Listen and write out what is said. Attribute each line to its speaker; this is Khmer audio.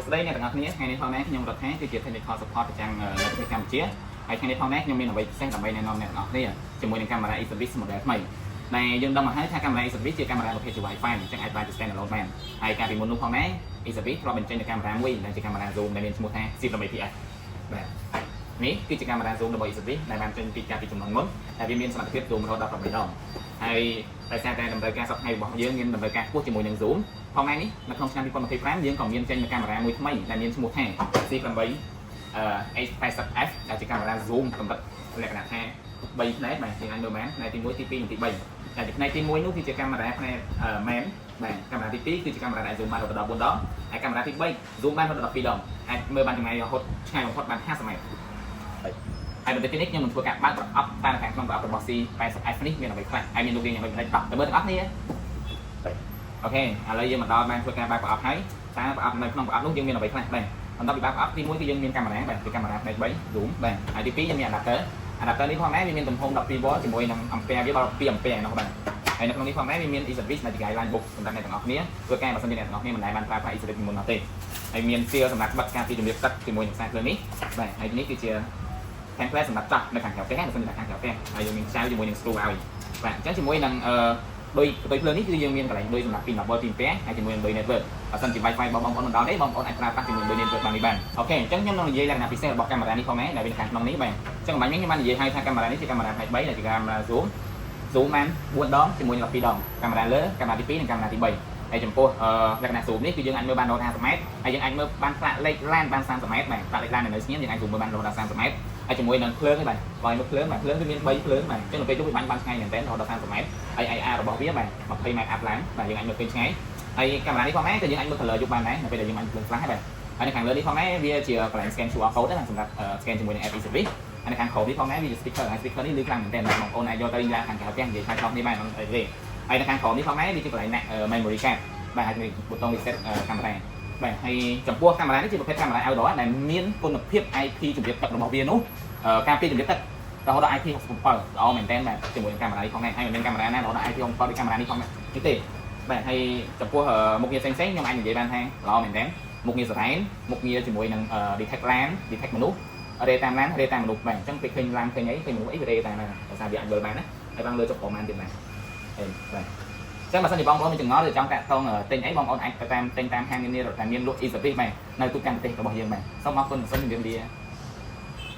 Speaker 1: ស្ដីអ្នកទាំងអស់គ្នាថ្ងៃនេះផងដែរខ្ញុំរដ្ឋាគឺជា technical support ប្រចាំនៅប្រទេសកម្ពុជាហើយថ្ងៃនេះផងដែរខ្ញុំមានអ្វីពិសេសដើម្បីណែនាំអ្នកទាំងអស់គ្នាជាមួយនឹងកាមេរ៉ា Exhibit model ថ្មីដែលយើងដឹងមកហើយថាកាមេរ៉ា Exhibit ជាកាមេរ៉ាប្រភេទជា Wi-Fi អញ្ចឹងអាចប្រើជា standalone បានហើយកាលពីមុននោះផងដែរ Exhibit ធ្លាប់បញ្ចេញនូវកាមេរ៉ាមួយដែលជាកាមេរ៉ា zoom ដែលមានឈ្មោះថា 1080ps បាទនេះគឺជាកាមេរ៉ា zoom របស់ Exhibit ដែលបានចេញពីកាលពីជំនាន់មុនហើយវាមានសមត្ថភាព zoom រហូតដល់8ដងហើយដោយសារតែតម្រូវការសព្វថ្ងៃរបស់យើងមានតម្រូវការខ្ពស់ជាមួយនឹង zoom ផងដែរនេះនៅក្នុងឆ្នាំ2025យើងក៏មានចេញនូវកាមេរ៉ាមួយថ្មីដែលមានឈ្មោះថា C8 H80F ដែលជាកាមេរ៉ា zoom កម្រិតលក្ខណៈថា3ផ្នែកបាទយើងអាចមើលបានផ្នែកទី1ទី2និងទី3តែផ្នែកទី1នោះគឺជាកាមេរ៉ាផ្នែក main បាទកាមេរ៉ាទី2គឺជាកាមេរ៉ាដែល zoom បានរហូតដល់4ដងហើយកាមេរ៉ាទី3 zoom បានរហូតដល់2ដងអាចមើលបានចម្ងាយរហូតឆ្ងាយបំផុតបាន50ម៉ែត្រហើយបន្តិចនេះខ្ញុំនឹងធ្វើការបើកប្រអប់តាមខាងក្នុងប្រអប់របស់ C80F នេះមានអ្វីខ្លះហើយមានរូបរាងយ៉ាងម៉េចផ្នែកតោះទៅមើលទាំងអស់គ្នាអូខេឥឡូវយើងមកដល់បានធ្វើការបើកប្រអប់ហើយតើប្រអប់នៅក្នុងប្រអប់នោះយើងមានអ្វីខ្លះបាទបន្ទាប់ពីបើកប្រអប់ទី1គឺយើងមានកាមេរ៉ាបាទជាកាមេរ៉ាផ្នែក3 zoom បាទហើយទី2យើងមាន adapter នេះផងដែរវាមានទំហំ12 V ជាមួយនឹងអាំពែវាដល់2អាំពែនោះបាទហើយនៅក្នុងនេះផងដែរវាមាន Exhibit ដែលជា guideline book សម្រាប់អ្នកទាំងអស់គ្នាធ្វើការបើសិនជាអ្នកទាំងអស់គ្នាមិនដែលបានប្រើប្រាស់ Exhibit ពីមុននោះទេហើយមាន seal សម្រាប់បិទការពីជំរាបទឹកជាមួយនឹងខ្សែភ្លើងនេះបាទហើយនេះគឺជា template សម្រាប់ចាក់នៅខាងក្រៅផ្ទះបើសិនជាខាងក្រៅផ្ទះហើយយើងមានខ្សែជាមួយនឹង screw ឲ្យបាទអញ្ចឹងជាមួយនឹងដោយភ្លើងនេះគឺយើងមានកន្លែងដូចសម្រាប់ពី double ពី2ហើយជាមួយនឹងដោយ network បើសិនជា Wi-Fi បងប្អូនមិនដល់ទេបងប្អូនអាចប្រើប្រាស់ជាមួយនឹងដោយ network បាននេះបានអូខេអញ្ចឹងខ្ញុំនឹងនិយាយលក្ខណៈពិសេសរបស់កាមេរ៉ានេះផងដែរដែលវាខាងក្នុងនេះបាទអញ្ចឹងអំបញ្ញខ្ញុំបាននិយាយឲ្យថាកាមេរ៉ានេះជាកាមេរ៉ាផ្នែក3ដែលជាកាមេរ៉ា zoom បាន4ដងជាមួយនឹង12ដងកាមេរ៉ាលើកាមេរ៉ាទី2និងកាមេរ៉ាទី3ហើយចំពោះលក្ខណៈ zoom នេះគឺយើងអាចមើលបានដល់50ម៉ែត្រហើយយើងអាចមើលបានផ្លាកលេខឡានបាន30ម៉ែត្របាទផ្លាកលេខឡាននៅស្ងៀមយើងអាច zoom មើលបានដល់30ម៉ែត្រហើយជាមួយនឹងភ្លើងនេះបាទបើមើលភ្លើងបាទភ្លើងគឺមាន3ភ្លើងបាទអញ្ចឹងនៅពេលយប់វាបាញ់បានឆ្ងាយមែនទែនរហូតដល់30ម៉ែត្រហើយ IR របស់វាបាទ20ម៉ែត្រ up ឡើងបាទយើងអាចមើលឃើញឆ្ងាយហើយកាមេរ៉ានេះផងដែរក៏យើងអាចមើល color យប់បានដែរនៅពេលដែលយើងបានភ្លើង flash បាទហើយនៅខាងលើនេះផងដែរវាជាកន្លែង scan QR code ណាសម្រាប់ scan ជាមួយនឹង app Exhibit ហើយនៅខាងក្រោមនេះផងដែរវាជា speaker ហើយ speaker នេះឮខ្លាំងមែនទែនបងប្អូនអាចយកទៅយ៉ាងខាងក្រៅផ្ទះនិយាយឆ្លើយតបនេះបានអីទេហើយនៅខាងក្រោមនេះផងដែរវាជាកន្លែង memory card បាទអាចមានប៊ូតុង reset កាមេរ៉ាបាទហើយចំពោះកាមេរ៉ានេះជាប្រភេទកាមេរ៉ា outdoor ដែលមានគុណភាព IP ជំរាបទឹករបស់វានោះការពារជំរាបទឹករហូតដល់ IP67 ល្អមែនទែនបាទជាមួយនឹងកាមេរ៉ានេះផងដែរហើយមិនមានកាមេរ៉ាណារហូតដល់ IP67 ដូចកាមេរ៉ានេះផងនេះទេបាទហើយចំពោះមុខងារផ្សេងៗខ្ញុំអាចនិយាយបានថាល្អមែនទែនមុខងារ sirene មុខងារជាមួយនឹង detect LAN detect មនុស្ស រេតាមឡានរេតាមមនុស្សបាទអញ្ចឹងពេលឃើញឡានឃើញអីឃើញមនុស្សអីវារេតាមណាដោយសារវាអាចមើលបានណាហើយបងលើចុះប្រមាណទៀតបាទបាទអញ្ចឹងបើសិនជាបងប្អូនមានចង្អល់ឬចង់តាក់ទងទិញអីបងប្អូនអាចទៅតាមទិញតាមហាងនានាដែលមានលក់ Exhibit បាទនៅទូទាំងប្រទេសរបស់យើងបាទសូមអរគុណសូមជម្រាបលា